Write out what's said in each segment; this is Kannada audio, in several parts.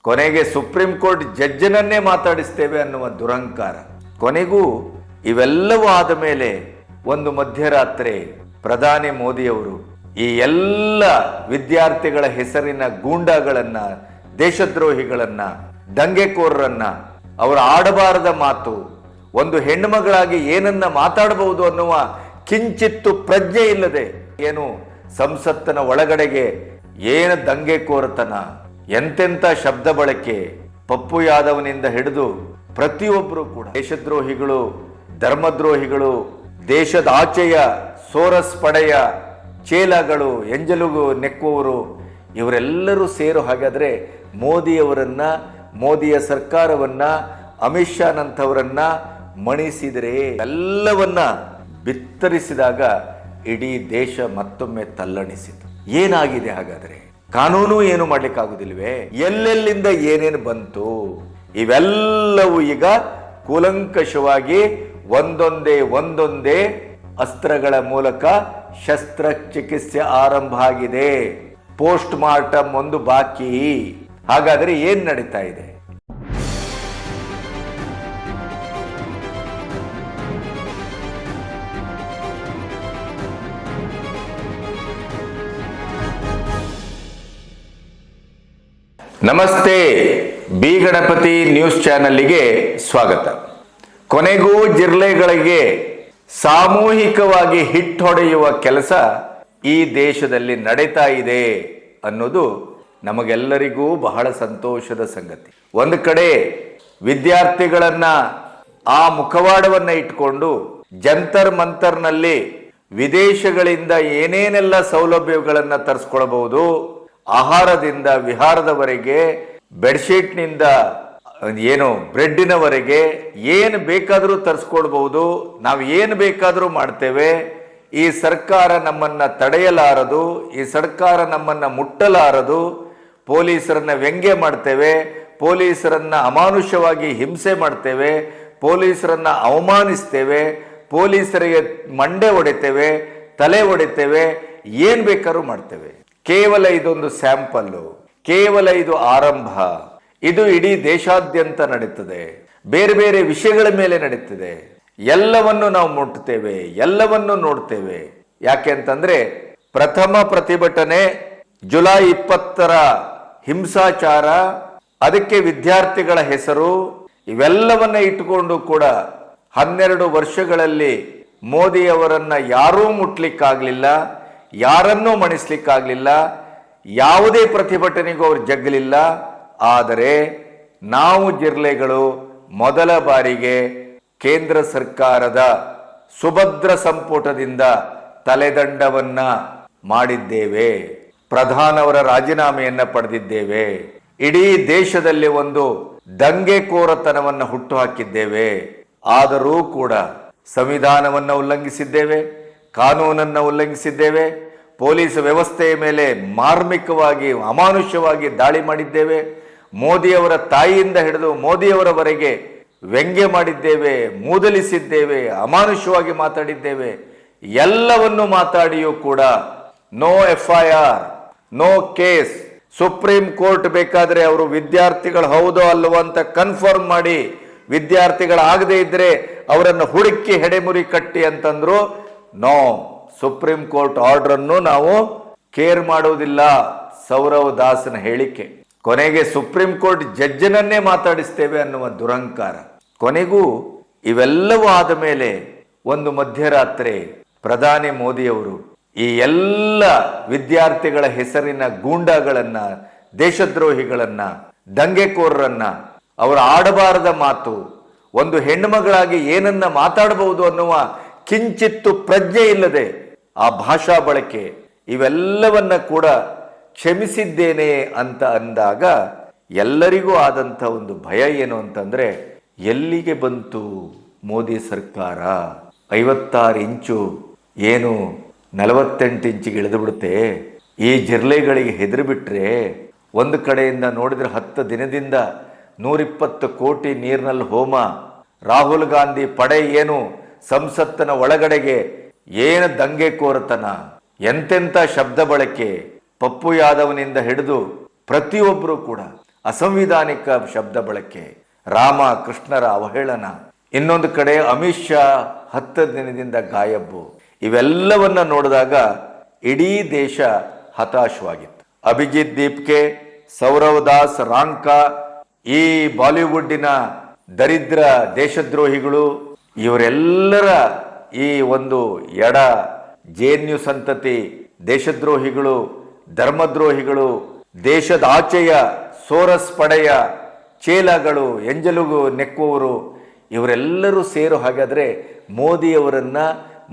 ಕೊನೆಗೆ ಸುಪ್ರೀಂ ಕೋರ್ಟ್ ಜಡ್ಜನನ್ನೇ ಮಾತಾಡಿಸ್ತೇವೆ ಅನ್ನುವ ದುರಂಕಾರ. ಕೊನೆಗೂ ಇವೆಲ್ಲವೂ ಆದ ಮೇಲೆ ಒಂದು ಮಧ್ಯರಾತ್ರಿ ಪ್ರಧಾನಿ ಮೋದಿಯವರು ಈ ಎಲ್ಲ ವಿದ್ಯಾರ್ಥಿಗಳ ಹೆಸರಿನ ಗೂಂಡಾಗಳನ್ನ, ದೇಶದ್ರೋಹಿಗಳನ್ನ, ದಂಗೆಕೋರರನ್ನ, ಅವರ ಆಡಬಾರದ ಮಾತು, ಒಂದು ಹೆಣ್ಣುಮಗಳಾಗಿ ಏನನ್ನ ಮಾತಾಡಬಹುದು ಅನ್ನುವ ಕಿಂಚಿತ್ತು ಪ್ರಜ್ಞೆ ಇಲ್ಲದೆ, ಏನು ಸಂಸತ್ತಿನ ಒಳಗಡೆಗೆ ಏನು ದಂಗೆಕೋರತನ, ಎಂತೆಂಥ ಶಬ್ದ ಬಳಕೆ, ಪಪ್ಪು ಯಾದವ್ನಿಂದ ಹಿಡಿದು ಪ್ರತಿಯೊಬ್ಬರು ಕೂಡ ದೇಶದ್ರೋಹಿಗಳು, ಧರ್ಮದ್ರೋಹಿಗಳು, ದೇಶದ ಆಚೆಯ ಸೋರಸ್ ಪಡೆಯ ಚೇಲಗಳು, ಎಂಜಲುಗು ನೆಕ್ಕುವವರು, ಇವರೆಲ್ಲರೂ ಸೇರು ಹಾಗಾದ್ರೆ ಮೋದಿಯವರನ್ನ, ಮೋದಿಯ ಸರ್ಕಾರವನ್ನ, ಅಮಿತ್ ಶಾನಂಥವರನ್ನ ಮಣಿಸಿದರೆ, ಎಲ್ಲವನ್ನ ಬಿತ್ತರಿಸಿದಾಗ ಇಡೀ ದೇಶ ಮತ್ತೊಮ್ಮೆ ತಲ್ಲಣಿಸಿತು. ಏನಾಗಿದೆ ಹಾಗಾದ್ರೆ? ಕಾನೂನು ಏನು ಮಾಡ್ಲಿಕ್ಕಾಗುದಿಲ್ವೇ? ಎಲ್ಲೆಲ್ಲಿಂದ ಏನೇನು ಬಂತು? ಇವೆಲ್ಲವೂ ಈಗ ಕೂಲಂಕಷವಾಗಿ ಒಂದೊಂದೇ ಅಸ್ತ್ರಗಳ ಮೂಲಕ ಶಸ್ತ್ರಚಿಕಿತ್ಸೆ ಆರಂಭ ಆಗಿದೆ. ಪೋಸ್ಟ್ ಮಾರ್ಟಮ್ ಒಂದು ಬಾಕಿ. ಹಾಗಾದ್ರೆ ಏನ್ ನಡೀತಾ ಇದೆ? ನಮಸ್ತೆ, ಬಿ ಗಣಪತಿ ನ್ಯೂಸ್ ಚಾನಲ್ಗೆ ಸ್ವಾಗತ. ಕೊನೆಗೂ ಜಿರ್ಲೆಗಳಿಗೆ ಸಾಮೂಹಿಕವಾಗಿ ಹಿಟ್ ಹೊಡೆಯುವ ಕೆಲಸ ಈ ದೇಶದಲ್ಲಿ ನಡೀತಾ ಇದೆ ಅನ್ನೋದು ನಮಗೆಲ್ಲರಿಗೂ ಬಹಳ ಸಂತೋಷದ ಸಂಗತಿ. ಒಂದು ಕಡೆ ವಿದ್ಯಾರ್ಥಿಗಳನ್ನ ಆ ಮುಖವಾಡವನ್ನ ಇಟ್ಕೊಂಡು ಜಂತರ್ ಮಂತರ್ನಲ್ಲಿ ವಿದೇಶಗಳಿಂದ ಏನೇನೆಲ್ಲ ಸೌಲಭ್ಯಗಳನ್ನ ತರಿಸ್ಕೊಳ್ಬಹುದು, ಆಹಾರದಿಂದ ವಿಹಾರದವರೆಗೆ, ಬೆಡ್ಶೀಟ್ನಿಂದ ಏನು ಬ್ರೆಡ್ಡಿನವರೆಗೆ ಏನು ಬೇಕಾದರೂ ತರಿಸ್ಕೊಳ್ಬಹುದು, ನಾವು ಏನು ಬೇಕಾದರೂ ಮಾಡ್ತೇವೆ, ಈ ಸರ್ಕಾರ ನಮ್ಮನ್ನ ತಡೆಯಲಾರದು, ಈ ಸರ್ಕಾರ ನಮ್ಮನ್ನ ಮುಟ್ಟಲಾರದು, ಪೊಲೀಸರನ್ನ ವ್ಯಂಗ್ಯ ಮಾಡ್ತೇವೆ, ಪೊಲೀಸರನ್ನ ಅಮಾನುಷವಾಗಿ ಹಿಂಸೆ ಮಾಡ್ತೇವೆ, ಪೊಲೀಸರನ್ನ ಅವಮಾನಿಸ್ತೇವೆ, ಪೊಲೀಸರಿಗೆ ಮಂಡೆ ಹೊಡಿತೇವೆ, ತಲೆ ಹೊಡಿತೇವೆ, ಏನ್ ಬೇಕಾದ್ರೂ ಮಾಡ್ತೇವೆ. ಕೇವಲ ಇದೊಂದು ಸ್ಯಾಂಪಲ್ಲು, ಕೇವಲ ಇದು ಆರಂಭ. ಇದು ಇಡೀ ದೇಶಾದ್ಯಂತ ನಡೀತದೆ, ಬೇರೆ ಬೇರೆ ವಿಷಯಗಳ ಮೇಲೆ ನಡೀತದೆ. ಎಲ್ಲವನ್ನು ನಾವು ಮುಟ್ತೇವೆ, ಎಲ್ಲವನ್ನು ನೋಡ್ತೇವೆ. ಯಾಕೆ ಅಂತಂದ್ರೆ ಪ್ರಥಮ ಪ್ರತಿಭಟನೆ ಜುಲೈ 20ರ ಹಿಂಸಾಚಾರ, ಅದಕ್ಕೆ ವಿದ್ಯಾರ್ಥಿಗಳ ಹೆಸರು, ಇವೆಲ್ಲವನ್ನ ಇಟ್ಟುಕೊಂಡು ಕೂಡ 12 ವರ್ಷಗಳಲ್ಲಿ ಮೋದಿಯವರನ್ನ ಯಾರೂ ಮುಟ್ಲಿಕ್ಕಾಗ್ಲಿಲ್ಲ, ಯಾರನ್ನೂ ಮಣಿಸ್ಲಿಕ್ಕಾಗ್ಲಿಲ್ಲ, ಯಾವುದೇ ಪ್ರತಿಭಟನೆಗೂ ಅವ್ರು ಜಗ್ಗಲಿಲ್ಲ. ಆದರೆ ನಾವು ಜಿರ್ಲೆಗಳು ಮೊದಲ ಬಾರಿಗೆ ಕೇಂದ್ರ ಸರ್ಕಾರದ ಸುಭದ್ರ ಸಂಪುಟದಿಂದ ತಲೆದಂಡವನ್ನ ಮಾಡಿದ್ದೇವೆ, ಪ್ರಧಾನವರ ರಾಜೀನಾಮೆಯನ್ನ ಪಡೆದಿದ್ದೇವೆ, ಇಡೀ ದೇಶದಲ್ಲಿ ಒಂದು ದಂಗೆಕೋರತನವನ್ನು ಹುಟ್ಟು ಹಾಕಿದ್ದೇವೆ. ಆದರೂ ಕೂಡ ಸಂವಿಧಾನವನ್ನು ಉಲ್ಲಂಘಿಸಿದ್ದೇವೆ, ಕಾನೂನನ್ನು ಉಲ್ಲಂಘಿಸಿದ್ದೇವೆ, ಪೊಲೀಸ್ ವ್ಯವಸ್ಥೆಯ ಮೇಲೆ ಮಾರ್ಮಿಕವಾಗಿ ಅಮಾನುಷ್ಯವಾಗಿ ದಾಳಿ ಮಾಡಿದ್ದೇವೆ, ಮೋದಿಯವರ ತಾಯಿಯಿಂದ ಹಿಡಿದು ಮೋದಿಯವರವರೆಗೆ ವ್ಯಂಗ್ಯ ಮಾಡಿದ್ದೇವೆ, ಮೂದಲಿಸಿದ್ದೇವೆ, ಅಮಾನುಷ್ಯವಾಗಿ ಮಾತಾಡಿದ್ದೇವೆ. ಎಲ್ಲವನ್ನು ಮಾತಾಡಿಯೂ ಕೂಡ no FIR, no case. Supreme court ಬೇಕಾದ್ರೆ ಅವರು ವಿದ್ಯಾರ್ಥಿಗಳು ಹೌದೋ ಅಲ್ವೋ ಅಂತ ಕನ್ಫರ್ಮ್ ಮಾಡಿ, ವಿದ್ಯಾರ್ಥಿಗಳಾಗದೇ ಇದ್ರೆ ಅವರನ್ನು ಹುಡುಕಿ ಹೆಡೆಮುರಿ ಕಟ್ಟಿ ಅಂತಂದ್ರು. ನೋ, ಸುಪ್ರೀಂ ಕೋರ್ಟ್ ಆರ್ಡರ್ ಅನ್ನು ನಾವು ಕೇರ್ ಮಾಡುವುದಿಲ್ಲ. ಸೌರವ್ ದಾಸನ ಹೇಳಿಕೆ. ಕೊನೆಗೆ ಸುಪ್ರೀಂ ಕೋರ್ಟ್ ಜಡ್ಜನನ್ನೇ ಮಾತಾಡಿಸ್ತೇವೆ ಅನ್ನುವ ದುರಂಕಾರ. ಕೊನೆಗೂ ಇವೆಲ್ಲವೂ ಆದ ಮೇಲೆ ಒಂದು ಮಧ್ಯರಾತ್ರಿ ಪ್ರಧಾನಿ ಮೋದಿಯವರು ಈ ಎಲ್ಲ ವಿದ್ಯಾರ್ಥಿಗಳ ಹೆಸರಿನ ಗೂಂಡಾಗಳನ್ನ, ದೇಶದ್ರೋಹಿಗಳನ್ನ, ದಂಗೆಕೋರರನ್ನ, ಅವರ ಆಡಬಾರದ ಮಾತು, ಒಂದು ಹೆಣ್ಣುಮಗಳಾಗಿ ಏನನ್ನ ಮಾತಾಡಬಹುದು ಅನ್ನುವ ಕಿಂಚಿತ್ತು ಪ್ರಜ್ಞೆ ಇಲ್ಲದೆ ಆ ಭಾಷಾ ಬಳಕೆ, ಇವೆಲ್ಲವನ್ನ ಕೂಡ ಕ್ಷಮಿಸಿದ್ದೇನೆ ಅಂತ ಅಂದಾಗ ಎಲ್ಲರಿಗೂ ಆದಂಥ ಒಂದು ಭಯ ಏನು ಅಂತಂದ್ರೆ, ಎಲ್ಲಿಗೆ ಬಂತು ಮೋದಿ ಸರ್ಕಾರ? 56 ಇಂಚು ಏನು 48 ಇಂಚಿಗೆ ಇಳಿದು ಬಿಡುತ್ತೆ. ಈ ಜಿರ್ಲೆಗಳಿಗೆ ಹೆದರಿ ಬಿಟ್ರೆ, ಒಂದು ಕಡೆಯಿಂದ ನೋಡಿದ್ರೆ 10 ದಿನದಿಂದ 120 ಕೋಟಿ ನೀರಿನಲ್ಲಿ ಹೋಮ, ರಾಹುಲ್ ಗಾಂಧಿ ಪಡೆ ಏನು ಸಂಸತ್ತಿನ ಒಳಗಡೆಗೆ ಏನು ದಂಗೆಕೋರತನ, ಎಂತೆಂಥ ಶಬ್ದ ಬಳಕೆ, ಪಪ್ಪು ಯಾದವ್ನಿಂದ ಹಿಡಿದು ಪ್ರತಿಯೊಬ್ಬರು ಕೂಡ ಅಸಂವಿಧಾನಿಕ ಶಬ್ದ ಬಳಕೆ, ರಾಮ ಕೃಷ್ಣರ ಅವಹೇಳನ, ಇನ್ನೊಂದು ಕಡೆ ಅಮಿತ್ ಶಾ 10 ದಿನದಿಂದ ಗಾಯಬ್ಬು. ಇವೆಲ್ಲವನ್ನ ನೋಡಿದಾಗ ಇಡೀ ದೇಶ ಹತಾಶವಾಗಿತ್ತು. ಅಭಿಜಿತ್ ದೀಪ್ಕೆ, ಸೌರವ್ ದಾಸ್ ರಾಂಕಾ, ಈ ಬಾಲಿವುಡ್ಡಿನ ದರಿದ್ರ ದೇಶದ್ರೋಹಿಗಳು, ಇವರೆಲ್ಲರ ಈ ಒಂದು ಎಡ ಜೆಎನ್ಯು ಸಂತತಿ ದೇಶದ್ರೋಹಿಗಳು, ಧರ್ಮದ್ರೋಹಿಗಳು, ದೇಶದ ಆಚೆಯ ಸೋರಸ್ ಪಡೆಯ ಚೇಲಗಳು, ಎಂಜಲುಗು ನೆಕ್ಕುವವರು, ಇವರೆಲ್ಲರೂ ಸೇರು ಹಾಗಾದರೆ ಮೋದಿಯವರನ್ನ,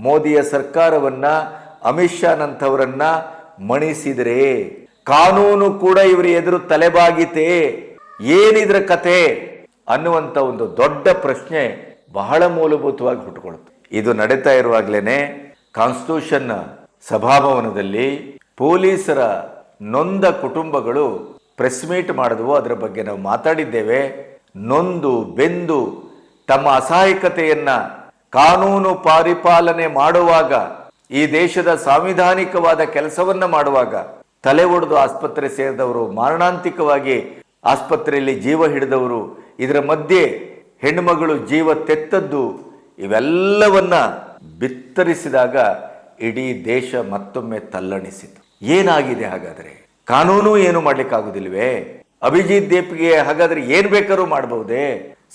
ಮೋದಿಯ ಸರ್ಕಾರವನ್ನ, ಅಮಿತ್ ಶಾನಂಥವರನ್ನ ಮಣಿಸಿದರೆ ಕಾನೂನು ಕೂಡ ಇವರ ಎದುರು ತಲೆಬಾಗಿತೆ, ಏನಿದ್ರ ಕತೆ ಅನ್ನುವಂಥ ಒಂದು ದೊಡ್ಡ ಪ್ರಶ್ನೆ ಬಹಳ ಮೂಲಭೂತವಾಗಿ ಹುಟ್ಟುಕೊಳ್ಳುತ್ತೆ. ಇದು ನಡೀತಾ ಇರುವಾಗಲೇ ಕಾನ್ಸ್ಟಿಟ್ಯೂಷನ್ ಸಭಾಭವನದಲ್ಲಿ ಪೊಲೀಸರ ನೊಂದ ಕುಟುಂಬಗಳು ಪ್ರೆಸ್ ಮೀಟ್ ಮಾಡಿದ್ವು. ಅದರ ಬಗ್ಗೆ ನಾವು ಮಾತಾಡಿದ್ದೇವೆ. ನೊಂದು ಬೆಂದು ತಮ್ಮ ಅಸಹಾಯಕತೆಯನ್ನ ಕಾನೂನು ಪರಿಪಾಲನೆ ಮಾಡುವಾಗ, ಈ ದೇಶದ ಸಾಂವಿಧಾನಿಕವಾದ ಕೆಲಸವನ್ನ ಮಾಡುವಾಗ ತಲೆ ಒಡೆದು ಆಸ್ಪತ್ರೆ ಸೇರಿದವರು, ಮಾರಣಾಂತಿಕವಾಗಿ ಆಸ್ಪತ್ರೆಯಲ್ಲಿ ಜೀವ ಹಿಡಿದವರು, ಇದರ ಮಧ್ಯೆ ಹೆಣ್ಣುಮಗಳು ಜೀವ ತೆತ್ತದ್ದು, ಇವೆಲ್ಲವನ್ನ ಬಿತ್ತರಿಸಿದಾಗ ಇಡೀ ದೇಶ ಮತ್ತೊಮ್ಮೆ ತಲ್ಲಣಿಸಿತು. ಏನಾಗಿದೆ ಹಾಗಾದ್ರೆ? ಕಾನೂನು ಏನು ಮಾಡ್ಲಿಕ್ಕಾಗುದಿಲ್ವೇ? ಅಭಿಜಿತ್ ದೀಪ್ಗೆ ಹಾಗಾದ್ರೆ ಏನ್ ಬೇಕಾದ್ರೂ ಮಾಡಬಹುದೇ?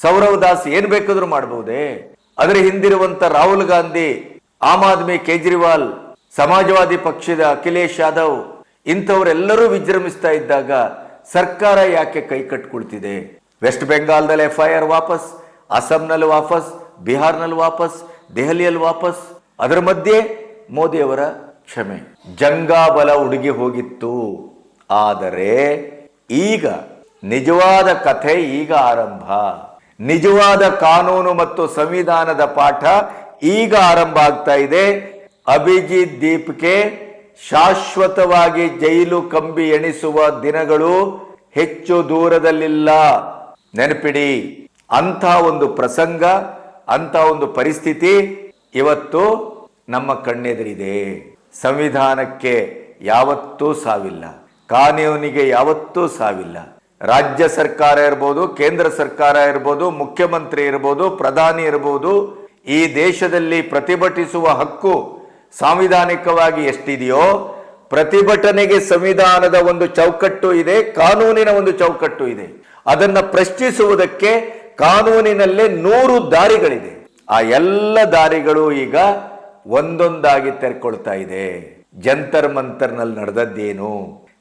ಸೌರವ್ ದಾಸ್ ಏನ್ ಬೇಕಾದ್ರೂ ಮಾಡಬಹುದೇ? ಅದರ ಹಿಂದಿರುವಂತ ರಾಹುಲ್ ಗಾಂಧಿ, ಆಮ್ ಆದ್ಮಿ ಕೇಜ್ರಿವಾಲ್, ಸಮಾಜವಾದಿ ಪಕ್ಷದ ಅಖಿಲೇಶ್ ಯಾದವ್, ಇಂಥವರೆಲ್ಲರೂ ವಿಜೃಂಭಿಸ್ತಾ ಇದ್ದಾಗ ಸರ್ಕಾರ ಯಾಕೆ ಕೈ ಕಟ್ಕೊಳ್ತಿದೆ? ವೆಸ್ಟ್ ಬೆಂಗಾಲ್ದಲ್ಲಿ FIR ವಾಪಸ್, ಅಸ್ಸಾಂನಲ್ಲಿ ವಾಪಸ್, ಬಿಹಾರ್ನಲ್ಲಿ ವಾಪಸ್, ದೆಹಲಿಯಲ್ಲಿ ವಾಪಸ್. ಅದರ ಮಧ್ಯೆ ಮೋದಿಯವರ ಕ್ಷಮೆ. ಜಂಗಾಬಲ ಉಡುಗಿ ಹೋಗಿತ್ತು. ಆದರೆ ಈಗ ನಿಜವಾದ ಕಥೆ ಈಗ ಆರಂಭ. ನಿಜವಾದ ಕಾನೂನು ಮತ್ತು ಸಂವಿಧಾನದ ಪಾಠ ಈಗ ಆರಂಭ ಆಗ್ತಾ ಇದೆ. ಅಭಿಜಿತ್ ದೀಪ್ಗೆ ಶಾಶ್ವತವಾಗಿ ಜೈಲು ಕಂಬಿ ಎಣಿಸುವ ದಿನಗಳು ಹೆಚ್ಚು ದೂರದಲ್ಲಿಲ್ಲ. ನೆನಪಿಡಿ, ಅಂಥ ಒಂದು ಪ್ರಸಂಗ, ಅಂಥ ಒಂದು ಪರಿಸ್ಥಿತಿ ಇವತ್ತು ನಮ್ಮ ಕಣ್ಣೆದುರಿದೆ. ಸಂವಿಧಾನಕ್ಕೆ ಯಾವತ್ತೂ ಸಾವಿಲ್ಲ, ಕಾನೂನಿಗೆ ಯಾವತ್ತೂ ಸಾವಿಲ್ಲ. ರಾಜ್ಯ ಸರ್ಕಾರ ಇರ್ಬೋದು, ಕೇಂದ್ರ ಸರ್ಕಾರ ಇರ್ಬೋದು, ಮುಖ್ಯಮಂತ್ರಿ ಇರ್ಬೋದು, ಪ್ರಧಾನಿ ಇರ್ಬೋದು, ಈ ದೇಶದಲ್ಲಿ ಪ್ರತಿಭಟಿಸುವ ಹಕ್ಕು ಸಾಂವಿಧಾನಿಕವಾಗಿ ಎಷ್ಟಿದೆಯೋ, ಪ್ರತಿಭಟನೆಗೆ ಸಂವಿಧಾನದ ಒಂದು ಚೌಕಟ್ಟು ಇದೆ, ಕಾನೂನಿನ ಒಂದು ಚೌಕಟ್ಟು ಇದೆ. ಅದನ್ನ ಪ್ರಶ್ನಿಸುವುದಕ್ಕೆ ಕಾನೂನಿನಲ್ಲೇ 100 ದಾರಿಗಳಿದೆ. ಆ ಎಲ್ಲ ದಾರಿಗಳು ಈಗ ಒಂದೊಂದಾಗಿ ತೆರೆಕೊಳ್ತಾ ಇದೆ. ಜಂತರ್ ಮಂತರ್ನಲ್ಲಿ ನಡೆದದ್ದೇನು?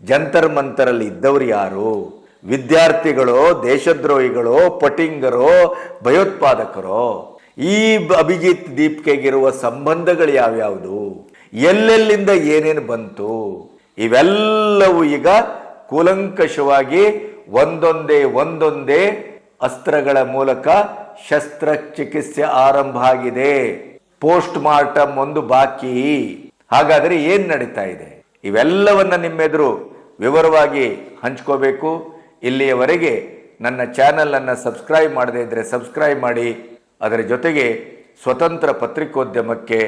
ಜಂತರ್ ಮಂತರಲ್ಲಿ ಇದ್ದವರು ಯಾರು? ವಿದ್ಯಾರ್ಥಿಗಳು, ದೇಶದ್ರೋಹಿಗಳು, ಪಟಿಂಗರೋ, ಭಯೋತ್ಪಾದಕರೋ? ಈ ಅಭಿಜಿತ್ ದೀಪ್ಗೆಗಿರುವ ಸಂಬಂಧಗಳು ಯಾವ್ಯಾವುದು? ಎಲ್ಲೆಲ್ಲಿಂದ ಏನೇನು ಬಂತು? ಇವೆಲ್ಲವೂ ಈಗ ಕೂಲಂಕಷವಾಗಿ ಒಂದೊಂದೇ ಅಸ್ತ್ರಗಳ ಮೂಲಕ ಶಸ್ತ್ರಚಿಕಿತ್ಸೆ ಆರಂಭ ಆಗಿದೆ. ಪೋಸ್ಟ್ ಮಾರ್ಟಮ್ ಒಂದು ಬಾಕಿ. ಹಾಗಾದರೆ ಏನ್ ನಡೀತಾ ಇದೆ? ಇವೆಲ್ಲವನ್ನ ನಿಮ್ಮೆದುರು ವಿವರವಾಗಿ ಹಂಚ್ಕೋಬೇಕು. ಇಲ್ಲಿಯವರೆಗೆ ನನ್ನ ಚಾನೆಲ್ ಅನ್ನು ಸಬ್ಸ್ಕ್ರೈಬ್ ಮಾಡದೇ ಇದ್ರೆ ಸಬ್ಸ್ಕ್ರೈಬ್ ಮಾಡಿ. ಅದರ ಜೊತೆಗೆ ಸ್ವತಂತ್ರ ಪತ್ರಿಕೋದ್ಯಮಕ್ಕೆ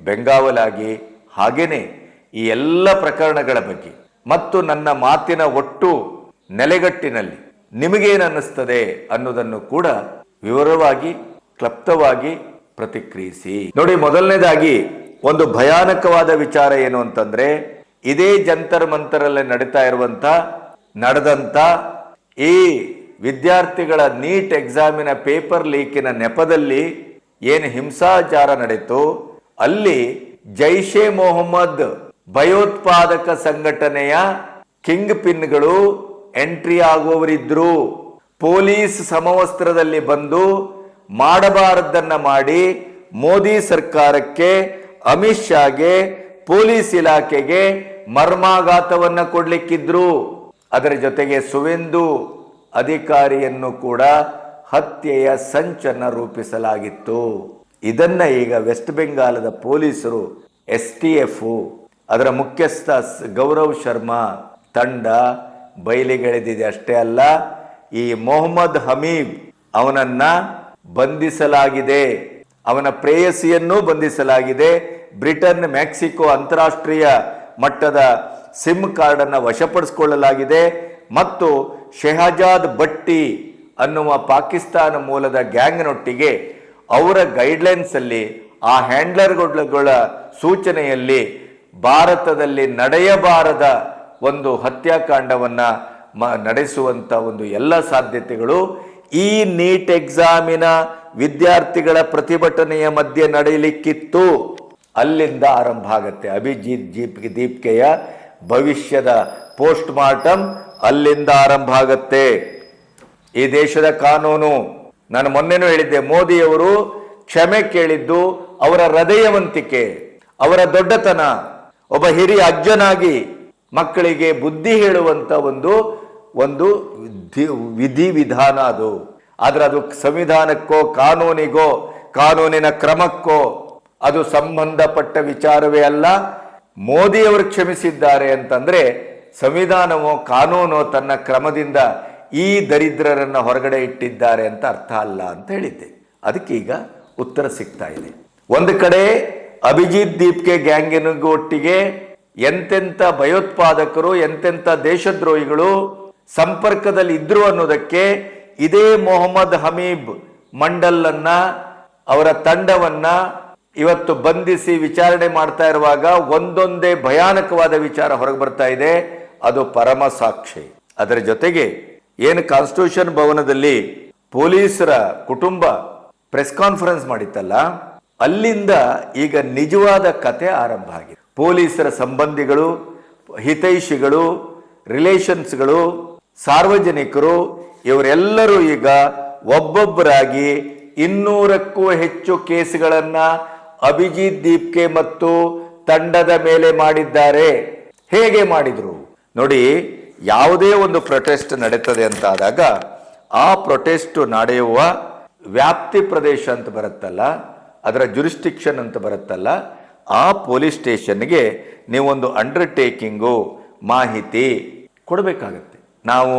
ಬೆಂಗಾವಲಾಗಿ, ಹಾಗೇನೆ ಈ ಎಲ್ಲ ಪ್ರಕರಣಗಳ ಬಗ್ಗೆ ಮತ್ತು ನನ್ನ ಮಾತಿನ ಒಟ್ಟು ನೆಲೆಗಟ್ಟಿನಲ್ಲಿ ನಿಮಗೇನು ಅನ್ನಿಸ್ತದೆ ಅನ್ನೋದನ್ನು ಕೂಡ ವಿವರವಾಗಿ, ಕ್ಲಪ್ತವಾಗಿ ಪ್ರತಿಕ್ರಿಯಿಸಿ. ನೋಡಿ, ಮೊದಲನೇದಾಗಿ ಒಂದು ಭಯಾನಕವಾದ ವಿಚಾರ ಏನು ಅಂತಂದ್ರೆ, ಇದೇ ಜಂತರ್ ಮಂತರಲ್ಲಿ ನಡೆದಂತ ಈ ವಿದ್ಯಾರ್ಥಿಗಳ ನೀಟ್ ಎಕ್ಸಾಮಿನ ಪೇಪರ್ ಲೀಕಿನ ನೆಪದಲ್ಲಿ ಏನು ಹಿಂಸಾಚಾರ ನಡೀತು, ಅಲ್ಲಿ ಜೈಷೆ ಮೊಹಮ್ಮದ್ ಭಯೋತ್ಪಾದಕ ಸಂಘಟನೆಯ ಕಿಂಗ್ ಪಿನ್ಗಳು ಎಂಟ್ರಿ ಆಗುವವರಿದ್ರು. ಪೊಲೀಸ್ ಸಮವಸ್ತ್ರದಲ್ಲಿ ಬಂದು ಮಾಡಬಾರದನ್ನ ಮಾಡಿ ಮೋದಿ ಸರ್ಕಾರಕ್ಕೆ, ಅಮಿತ್ ಶಾಗೆ, ಪೊಲೀಸ್ ಇಲಾಖೆಗೆ ಮರ್ಮಾಘಾತವನ್ನ ಕೊಡ್ಲಿಕ್ಕಿದ್ರು. ಅದರ ಜೊತೆಗೆ ಸುವೇಂದು ಅಧಿಕಾರಿಯನ್ನು ಕೂಡ ಹತ್ಯೆಯ ಸಂಚನ್ನು ರೂಪಿಸಲಾಗಿತ್ತು. ಇದನ್ನ ಈಗ ವೆಸ್ಟ್ ಬೆಂಗಾಲದ ಪೊಲೀಸರು, STF, ಅದರ ಮುಖ್ಯಸ್ಥ ಗೌರವ್ ಶರ್ಮಾ ತಂಡ ಬಯಲಿಗೆಳೆದಿದೆ. ಅಷ್ಟೇ ಅಲ್ಲ, ಈ ಮೊಹಮ್ಮದ್ ಹಮೀದ್ ಅವನನ್ನ ಬಂಧಿಸಲಾಗಿದೆ, ಅವನ ಪ್ರೇಯಸಿಯನ್ನು ಬಂಧಿಸಲಾಗಿದೆ. ಬ್ರಿಟನ್, ಮೆಕ್ಸಿಕೋ ಅಂತಾರಾಷ್ಟ್ರೀಯ ಮಟ್ಟದ ಸಿಮ್ ಕಾರ್ಡ್ ಅನ್ನು ವಶಪಡಿಸಿಕೊಳ್ಳಲಾಗಿದೆ ಮತ್ತು ಶೆಹಜಾದ್ ಭಟ್ಟಿ ಅನ್ನುವ ಪಾಕಿಸ್ತಾನ ಮೂಲದ ಗ್ಯಾಂಗ್ನೊಟ್ಟಿಗೆ ಅವರ ಗೈಡ್ಲೈನ್ಸ್ ಅಲ್ಲಿ, ಆ ಹ್ಯಾಂಡ್ಲರ್ಗಳ ಸೂಚನೆಯಲ್ಲಿ ಭಾರತದಲ್ಲಿ ನಡೆಯಬಾರದ ಒಂದು ಹತ್ಯಾಕಾಂಡವನ್ನ ನಡೆಸುವಂತ ಒಂದು ಎಲ್ಲ ಸಾಧ್ಯತೆಗಳು ಈ ನೀಟ್ ಎಕ್ಸಾಮಿನ ವಿದ್ಯಾರ್ಥಿಗಳ ಪ್ರತಿಭಟನೆಯ ಮಧ್ಯೆ ನಡೆಯಲಿಕ್ಕಿತ್ತು. ಅಲ್ಲಿಂದ ಆರಂಭ ಆಗುತ್ತೆ ಅಭಿಜಿತ್ ದೀಪ್ಕೆಯ ಭವಿಷ್ಯದ ಪೋಸ್ಟ್ ಮಾರ್ಟಮ್. ಅಲ್ಲಿಂದ ಆರಂಭ ಆಗತ್ತೆ. ಈ ದೇಶದ ಕಾನೂನು, ನಾನು ಮೊನ್ನೆನೂ ಹೇಳಿದ್ದೆ, ಮೋದಿಯವರು ಕ್ಷಮೆ ಕೇಳಿದ್ದು ಅವರ ಹೃದಯವಂತಿಕೆ, ಅವರ ದೊಡ್ಡತನ. ಒಬ್ಬ ಹಿರಿಯ ಅಜ್ಜನಾಗಿ ಮಕ್ಕಳಿಗೆ ಬುದ್ಧಿ ಹೇಳುವಂತ ಒಂದು ವಿಧಿವಿಧಾನ ಅದು. ಆದ್ರೆ ಅದು ಸಂವಿಧಾನಕ್ಕೋ ಕಾನೂನಿಗೋ ಕಾನೂನಿನ ಕ್ರಮಕ್ಕೋ ಅದು ಸಂಬಂಧಪಟ್ಟ ವಿಚಾರವೇ ಅಲ್ಲ. ಮೋದಿಯವರು ಕ್ಷಮಿಸಿದ್ದಾರೆ ಅಂತಂದ್ರೆ ಸಂವಿಧಾನವೋ ಕಾನೂನೋ ತನ್ನ ಕ್ರಮದಿಂದ ಈ ದರಿದ್ರರನ್ನ ಹೊರಗಡೆ ಇಟ್ಟಿದ್ದಾರೆ ಅಂತ ಅರ್ಥ ಅಲ್ಲ ಅಂತ ಹೇಳಿದ್ದೆ. ಅದಕ್ಕೆ ಈಗ ಉತ್ತರ ಸಿಗ್ತಾ ಇದೆ. ಒಂದು ಕಡೆ ಅಭಿಜಿತ್ ದೀಪ್ಕೆ ಗ್ಯಾಂಗಿನಿಗೂ ಒಟ್ಟಿಗೆ ಎಂತೆಂಥ ಭಯೋತ್ಪಾದಕರು, ಎಂತೆಂಥ ದೇಶದ್ರೋಹಿಗಳು ಸಂಪರ್ಕದಲ್ಲಿ ಇದ್ರು ಅನ್ನೋದಕ್ಕೆ ಇದೇ ಮೊಹಮ್ಮದ್ ಹಮೀಬ್ ಮಂಡಲ್ ಅನ್ನ, ಅವರ ತಂಡವನ್ನ ಇವತ್ತು ಬಂಧಿಸಿ ವಿಚಾರಣೆ ಮಾಡ್ತಾ ಇರುವಾಗ ಒಂದೊಂದೇ ಭಯಾನಕವಾದ ವಿಚಾರ ಹೊರಗೆ ಬರ್ತಾ ಇದೆ. ಅದು ಪರಮ ಸಾಕ್ಷಿ. ಅದರ ಜೊತೆಗೆ ಏನು ಕಾನ್ಸ್ಟಿಟ್ಯೂಷನ್ ಭವನದಲ್ಲಿ ಪೊಲೀಸರ ಕುಟುಂಬ ಪ್ರೆಸ್ ಕಾನ್ಫರೆನ್ಸ್ ಮಾಡಿತ್ತಲ್ಲ, ಅಲ್ಲಿಂದ ಈಗ ನಿಜವಾದ ಕತೆ ಆರಂಭ ಆಗಿದೆ. ಪೊಲೀಸರ ಸಂಬಂಧಿಗಳು, ಹಿತೈಷಿಗಳು, ರಿಲೇಷನ್ಸ್ಗಳು, ಸಾರ್ವಜನಿಕರು ಇವರೆಲ್ಲರೂ ಈಗ ಒಬ್ಬೊಬ್ಬರಾಗಿ 200ಕ್ಕೂ ಹೆಚ್ಚು ಕೇಸ್ಗಳನ್ನ ಅಭಿಜಿತ್ ದೀಪ್ಕೆ ಮತ್ತು ತಂಡದ ಮೇಲೆ ಮಾಡಿದ್ದಾರೆ. ಹೇಗೆ ಮಾಡಿದ್ರು ನೋಡಿ. ಯಾವುದೇ ಒಂದು ಪ್ರೊಟೆಸ್ಟ್ ನಡೀತದೆ ಅಂತ ಆದಾಗ ಆ ಪ್ರೊಟೆಸ್ಟ್ ನಡೆಯುವ ವ್ಯಾಪ್ತಿ ಪ್ರದೇಶ ಅಂತ ಬರುತ್ತಲ್ಲ, ಅದರ ಜುರಿಸ್ಟಿಕ್ಷನ್ ಅಂತ ಬರುತ್ತಲ್ಲ, ಆ ಪೊಲೀಸ್ ಸ್ಟೇಷನ್ಗೆ ನೀವೊಂದು ಅಂಡರ್ಟೇಕಿಂಗು ಮಾಹಿತಿ ಕೊಡಬೇಕಾಗತ್ತೆ. ನಾವು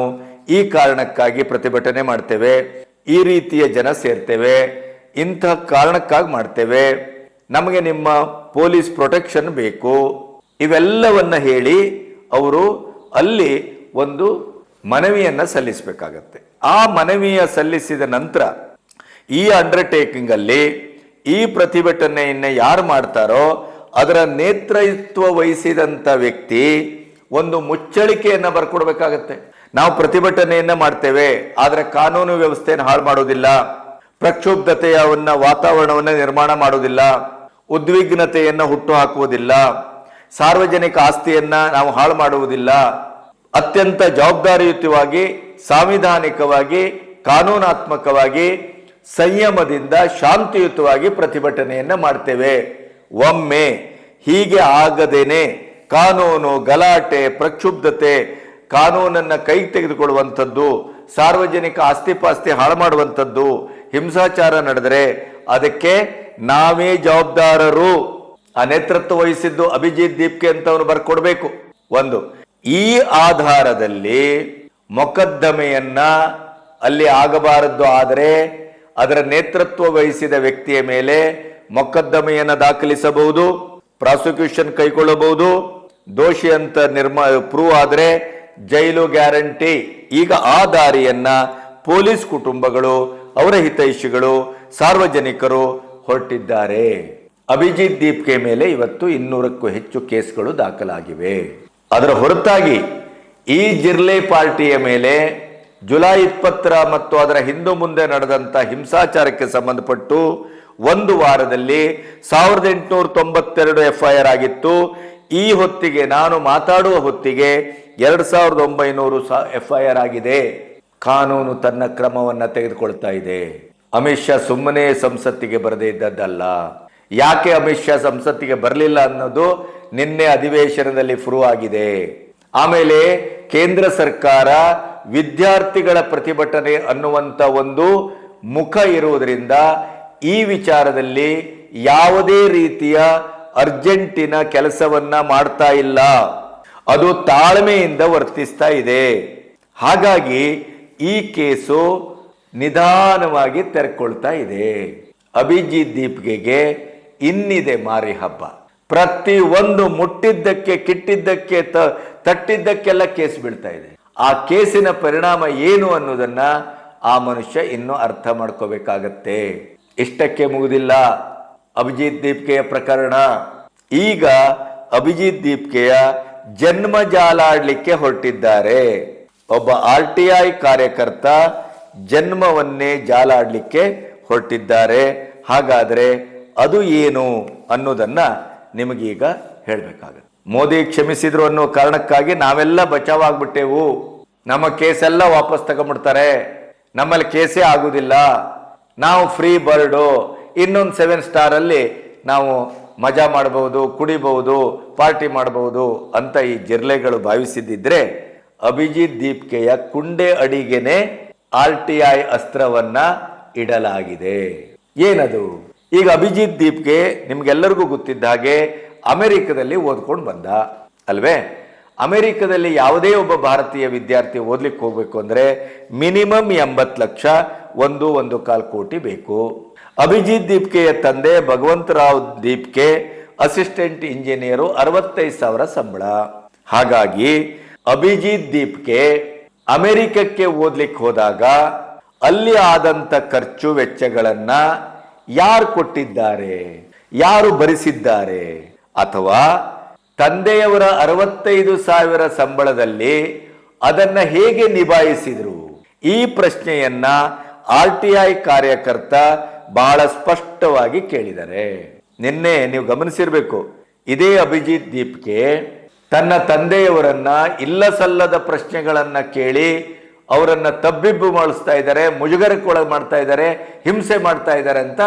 ಈ ಕಾರಣಕ್ಕಾಗಿ ಪ್ರತಿಭಟನೆ ಮಾಡ್ತೇವೆ, ಈ ರೀತಿಯ ಜನ ಸೇರ್ತೇವೆ, ಇಂಥ ಕಾರಣಕ್ಕಾಗಿ ಮಾಡ್ತೇವೆ, ನಮಗೆ ನಿಮ್ಮ ಪೊಲೀಸ್ ಪ್ರೊಟೆಕ್ಷನ್ ಬೇಕು, ಇವೆಲ್ಲವನ್ನ ಹೇಳಿ ಅವರು ಅಲ್ಲಿ ಒಂದು ಮನವಿಯನ್ನ ಸಲ್ಲಿಸಬೇಕಾಗತ್ತೆ. ಆ ಮನವಿಯ ಸಲ್ಲಿಸಿದ ನಂತರ ಈ ಅಂಡರ್ಟೇಕಿಂಗ್ ಅಲ್ಲಿ ಈ ಪ್ರತಿಭಟನೆಯನ್ನ ಯಾರು ಮಾಡ್ತಾರೋ ಅದರ ನೇತೃತ್ವ ವಹಿಸಿದಂತ ವ್ಯಕ್ತಿ ಒಂದು ಮುಚ್ಚಳಿಕೆಯನ್ನ ಬರ್ಕೊಡ್ಬೇಕಾಗತ್ತೆ. ನಾವು ಪ್ರತಿಭಟನೆಯನ್ನ ಮಾಡ್ತೇವೆ, ಆದ್ರೆ ಕಾನೂನು ವ್ಯವಸ್ಥೆಯನ್ನು ಹಾಳು ಮಾಡೋದಿಲ್ಲ, ಪ್ರಕ್ಷುಬ್ಧತೆಯ ವಾತಾವರಣವನ್ನ ನಿರ್ಮಾಣ ಮಾಡೋದಿಲ್ಲ, ಉದ್ವಿಗ್ನತೆಯನ್ನ ಹುಟ್ಟು ಹಾಕುವುದಿಲ್ಲ, ಸಾರ್ವಜನಿಕ ಆಸ್ತಿಯನ್ನ ನಾವು ಹಾಳು ಮಾಡುವುದಿಲ್ಲ, ಅತ್ಯಂತ ಜವಾಬ್ದಾರಿಯುತವಾಗಿ, ಸಾಂವಿಧಾನಿಕವಾಗಿ, ಕಾನೂನಾತ್ಮಕವಾಗಿ, ಸಂಯಮದಿಂದ ಶಾಂತಿಯುತವಾಗಿ ಪ್ರತಿಭಟನೆಯನ್ನ ಮಾಡ್ತೇವೆ. ಒಮ್ಮೆ ಹೀಗೆ ಆಗದೇನೆ ಕಾನೂನು ಗಲಾಟೆ, ಪ್ರಕ್ಷುಬ್ಧತೆ, ಕಾನೂನನ್ನ ಕೈ ತೆಗೆದುಕೊಳ್ಳುವಂಥದ್ದು, ಸಾರ್ವಜನಿಕ ಆಸ್ತಿಪಾಸ್ತಿ ಹಾಳು ಮಾಡುವಂಥದ್ದು, ಹಿಂಸಾಚಾರ ನಡೆದರೆ ಅದಕ್ಕೆ ನಾವೇ ಜವಾಬ್ದಾರರು. ಆ ನೇತೃತ್ವ ವಹಿಸಿದ್ದು ಅಭಿಜಿತ್ ದೀಪ್ಕೆ ಅಂತ ಅವನು ಬರ್ಕೊಡ್ಬೇಕು. ಒಂದು, ಈ ಆಧಾರದಲ್ಲಿ ಮೊಕದ್ದಮೆಯನ್ನ ಅಲ್ಲಿ ಆಗಬಾರದ್ದು, ಆದರೆ ಅದರ ನೇತೃತ್ವ ವಹಿಸಿದ ವ್ಯಕ್ತಿಯ ಮೇಲೆ ಮೊಕದ್ದಮೆಯನ್ನ ದಾಖಲಿಸಬಹುದು, ಪ್ರಾಸಿಕ್ಯೂಷನ್ ಕೈಗೊಳ್ಳಬಹುದು, ದೋಷಿ ಅಂತ ಪ್ರೂವ್ ಆದ್ರೆ ಜೈಲು ಗ್ಯಾರಂಟಿ. ಈಗ ಆ ದಾರಿಯನ್ನ ಪೊಲೀಸ್ ಕುಟುಂಬಗಳು, ಅವರ ಹಿತೈಷಿಗಳು, ಸಾರ್ವಜನಿಕರು ಹೊರಟಿದ್ದಾರೆ. ಅಭಿಜಿತ್ ದೀಪ್ಕೆ ಮೇಲೆ ಇವತ್ತು 200ಕ್ಕೂ ಹೆಚ್ಚು ಕೇಸ್ಗಳು ದಾಖಲಾಗಿವೆ. ಅದರ ಹೊರತಾಗಿ ಈ ಜಿರ್ಲೆ ಪಾರ್ಟಿಯ ಮೇಲೆ ಜುಲೈ 20 ಮತ್ತು ಅದರ ಹಿಂದೆ ಮುಂದೆ ನಡೆದಂತ ಹಿಂಸಾಚಾರಕ್ಕೆ ಸಂಬಂಧಪಟ್ಟು ಒಂದು ವಾರದಲ್ಲಿ 1892 FIR ಆಗಿತ್ತು. ಈ ಹೊತ್ತಿಗೆ ನಾನು ಮಾತಾಡುವ ಹೊತ್ತಿಗೆ 2900 FIR ಆಗಿದೆ. ಕಾನೂನು ತನ್ನ ಕ್ರಮವನ್ನ ತೆಗೆದುಕೊಳ್ತಾ ಇದೆ. ಅಮಿತ್ ಶಾ ಸುಮ್ಮನೆ ಸಂಸತ್ತಿಗೆ ಬರದೇ ಇದ್ದದ್ದಲ್ಲ. ಯಾಕೆ ಅಮಿತ್ ಶಾ ಸಂಸತ್ತಿಗೆ ಬರಲಿಲ್ಲ ಅನ್ನೋದು ನಿನ್ನೆ ಅಧಿವೇಶನದಲ್ಲಿ ಪ್ರೂವ್ ಆಗಿದೆ. ಆಮೇಲೆ ಕೇಂದ್ರ ಸರ್ಕಾರ ವಿದ್ಯಾರ್ಥಿಗಳ ಪ್ರತಿಭಟನೆ ಅನ್ನುವಂತ ಒಂದು ಮುಖ ಇರುವುದರಿಂದ ಈ ವಿಚಾರದಲ್ಲಿ ಯಾವುದೇ ರೀತಿಯ ಅರ್ಜೆಂಟಿನ ಕೆಲಸವನ್ನ ಮಾಡ್ತಾ ಇಲ್ಲ. ಅದು ತಾಳ್ಮೆಯಿಂದ ವರ್ತಿಸ್ತಾ ಇದೆ. ಹಾಗಾಗಿ ಈ ಕೇಸು ನಿಧಾನವಾಗಿ ತೆರೆಕೊಳ್ತಾ ಇದೆ. ಅಭಿಜಿತ್ ದೀಪ್ಗೆಗೆ ಇನ್ನಿದೆ ಮಾರಿ ಹಬ್ಬ. ಪ್ರತಿ ಒಂದು ಮುಟ್ಟಿದ್ದಕ್ಕೆ, ಕಿಟ್ಟಿದ್ದಕ್ಕೆ, ತಟ್ಟಿದ್ದಕ್ಕೆಲ್ಲ ಕೇಸ್ ಬೀಳ್ತಾ ಇದೆ. ಆ ಕೇಸಿನ ಪರಿಣಾಮ ಏನು ಅನ್ನೋದನ್ನ ಆ ಮನುಷ್ಯ ಇನ್ನೂ ಅರ್ಥ ಮಾಡ್ಕೋಬೇಕಾಗತ್ತೆ. ಇಷ್ಟಕ್ಕೆ ಮುಗುದಿಲ್ಲ ಅಭಿಜಿತ್ ದೀಪ್ಕೆಯ ಪ್ರಕರಣ. ಈಗ ಅಭಿಜಿತ್ ದೀಪ್ಕೆಯ ಜನ್ಮ ಜಾಲಾಡ್ಲಿಕ್ಕೆ ಹೊರಟಿದ್ದಾರೆ. ಒಬ್ಬ RTI ಕಾರ್ಯಕರ್ತ ಜನ್ಮವನ್ನೇ ಜಾಲಾಡ್ಲಿಕ್ಕೆ ಹೊರಟಿದ್ದಾರೆ. ಹಾಗಾದ್ರೆ ಅದು ಏನು ಅನ್ನೋದನ್ನ ನಿಮಗೀಗ ಹೇಳಬೇಕಾಗುತ್ತೆ. ಮೋದಿ ಕ್ಷಮಿಸಿದ್ರು ಅನ್ನೋ ಕಾರಣಕ್ಕಾಗಿ ನಾವೆಲ್ಲ ಬಚಾವಾಗ್ಬಿಟ್ಟೆವು, ನಮ್ಮ ಕೇಸೆಲ್ಲ ವಾಪಸ್ ತಗೊಂಡ್ಬಿಡ್ತಾರೆ, ನಮ್ಮಲ್ಲಿ ಕೇಸೇ ಆಗುದಿಲ್ಲ, ನಾವು ಫ್ರೀ ಬರ್ಡು, ಇನ್ನೊಂದು 7 ಸ್ಟಾರ್ ಅಲ್ಲಿ ನಾವು ಮಜಾ ಮಾಡಬಹುದು, ಕುಡಿಬಹುದು, ಪಾರ್ಟಿ ಮಾಡಬಹುದು ಅಂತ ಈ ಜಿರ್ಲೆಗಳು ಭಾವಿಸಿದ್ದಿದ್ರೆ ಅಭಿಜಿತ್ ದೀಪ್ಕೆಯ ಕುಂಡೆ ಅಡಿಗೆನೆ RTI ಅಸ್ತ್ರವನ್ನ ಇಡಲಾಗಿದೆ. ಏನದು? ಈಗ ಅಭಿಜಿತ್ ದೀಪ್ಗೆ ನಿಮ್ಗೆಲ್ಲರಿಗೂ ಗೊತ್ತಿದ್ದ ಹಾಗೆ ಅಮೆರಿಕದಲ್ಲಿ ಓದ್ಕೊಂಡು ಬಂದ ಅಲ್ವೇ? ಅಮೆರಿಕದಲ್ಲಿ ಯಾವುದೇ ಒಬ್ಬ ಭಾರತೀಯ ವಿದ್ಯಾರ್ಥಿ ಓದ್ಲಿಕ್ಕೆ ಹೋಗ್ಬೇಕು ಅಂದ್ರೆ ಮಿನಿಮಮ್ 80 ಲಕ್ಷ, 1.25 ಕೋಟಿ ಬೇಕು. ಅಭಿಜಿತ್ ದೀಪ್ಕೆಯ ತಂದೆ ಭಗವಂತರಾವ್ ದೀಪ್ಕೆ ಅಸಿಸ್ಟೆಂಟ್ ಇಂಜಿನಿಯರು, 65,000 ಸಂಬಳ. ಹಾಗಾಗಿ ಅಭಿಜಿತ್ ದೀಪ್ಕೆ ಅಮೆರಿಕಕ್ಕೆ ಓದ್ಲಿಕ್ಕೆ ಹೋದಾಗ ಅಲ್ಲಿ ಆದಂತ ಖರ್ಚು ವೆಚ್ಚಗಳನ್ನ ಯಾರು ಕೊಟ್ಟಿದ್ದಾರೆ, ಯಾರು ಭರಿಸಿದ್ದಾರೆ, ಅಥವಾ ತಂದೆಯವರ 65,000 ಸಂಬಳದಲ್ಲಿ ಅದನ್ನ ಹೇಗೆ ನಿಭಾಯಿಸಿದ್ರು? ಈ ಪ್ರಶ್ನೆಯನ್ನ RTI ಕಾರ್ಯಕರ್ತ ಬಹಳ ಸ್ಪಷ್ಟವಾಗಿ ಕೇಳಿದ್ದಾರೆ. ನಿನ್ನೆ ನೀವು ಗಮನಿಸಿರ್ಬೇಕು, ಇದೇ ಅಭಿಜಿತ್ ದೀಪ್ಗೆ ತನ್ನ ತಂದೆಯವರನ್ನ ಇಲ್ಲ ಸಲ್ಲದ ಪ್ರಶ್ನೆಗಳನ್ನ ಕೇಳಿ ಅವರನ್ನ ತಬ್ಬಿಬ್ಬು ಮಾಡಿಸ್ತಾ ಇದ್ದಾರೆ, ಮುಜುಗರಕ್ಕೊಳಗೆ ಮಾಡ್ತಾ ಇದ್ದಾರೆ, ಹಿಂಸೆ ಮಾಡ್ತಾ ಇದ್ದಾರೆ ಅಂತ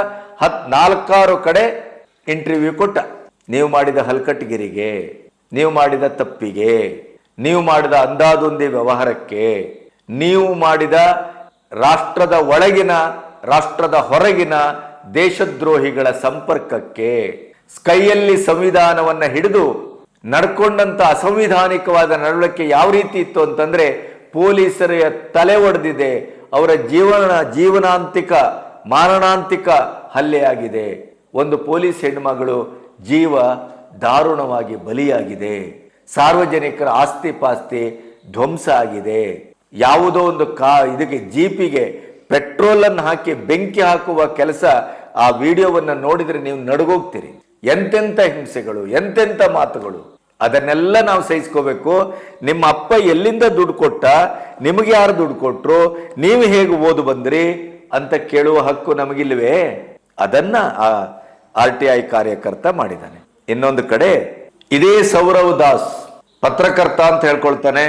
4 ಕಡೆ ಇಂಟರ್ವ್ಯೂ ಕೊಟ್ಟ. ನೀವು ಮಾಡಿದ ಹಲ್ಕಟ್ಗಿರಿಗೆ, ನೀವು ಮಾಡಿದ ತಪ್ಪಿಗೆ, ನೀವು ಮಾಡಿದ ಅಂದಾದುಂದಿ ವ್ಯವಹಾರಕ್ಕೆ, ನೀವು ಮಾಡಿದ ರಾಷ್ಟ್ರದ ಒಳಗಿನ ರಾಷ್ಟ್ರದ ಹೊರಗಿನ ದೇಶದ್ರೋಹಿಗಳ ಸಂಪರ್ಕಕ್ಕೆ, ಕೈಯಲ್ಲಿ ಸಂವಿಧಾನವನ್ನ ಹಿಡಿದು ನಡ್ಕೊಂಡಂತ ಅಸಂವಿಧಾನಿಕವಾದ ನಡವಳಿಕೆ ಯಾವ ರೀತಿ ಇತ್ತು ಅಂತಂದ್ರೆ ಪೊಲೀಸರ ತಲೆ ಒಡೆದಿದೆ, ಅವರ ಜೀವನಾಂತಿಕ ಮಾರಣಾಂತಿಕ ಹಲ್ಲೆಯಾಗಿದೆ. ಒಂದು ಪೊಲೀಸ್ ಹೆಣ್ಮಗಳು ಜೀವ ದಾರುಣವಾಗಿ ಬಲಿಯಾಗಿದೆ. ಸಾರ್ವಜನಿಕರ ಆಸ್ತಿ ಪಾಸ್ತಿ ಧ್ವಂಸ ಆಗಿದೆ. ಯಾವುದೋ ಒಂದು ಇದಕ್ಕೆ ಜೀಪಿಗೆ ಪೆಟ್ರೋಲ್ ಅನ್ನು ಹಾಕಿ ಬೆಂಕಿ ಹಾಕುವ ಕೆಲಸ. ಆ ವಿಡಿಯೋವನ್ನು ನೋಡಿದ್ರೆ ನೀವು ನಡುಗೋಗ್ತೀರಿ. ಎಂತೆಂಥ ಹಿಂಸೆಗಳು, ಎಂತೆಂಥ ಮಾತುಗಳು. ಅದನ್ನೆಲ್ಲ ನಾವು ಸಹಿಸ್ಕೋಬೇಕು. ನಿಮ್ಮ ಅಪ್ಪ ಎಲ್ಲಿಂದ ದುಡ್ಡು ಕೊಟ್ಟ, ನಿಮಗೆ ಯಾರು ದುಡ್ಡು ಕೊಟ್ರು, ನೀವು ಹೇಗೆ ಓದು ಬಂದ್ರಿ ಅಂತ ಕೇಳುವ ಹಕ್ಕು ನಮಗಿಲ್ವೇ? ಅದನ್ನ ಆ RTI ಕಾರ್ಯಕರ್ತ ಮಾಡಿದ್ದಾನೆ. ಇನ್ನೊಂದು ಕಡೆ ಇದೇ ಸೌರವ್ ದಾಸ್ ಪತ್ರಕರ್ತ ಅಂತ ಹೇಳ್ಕೊಳ್ತಾನೆ,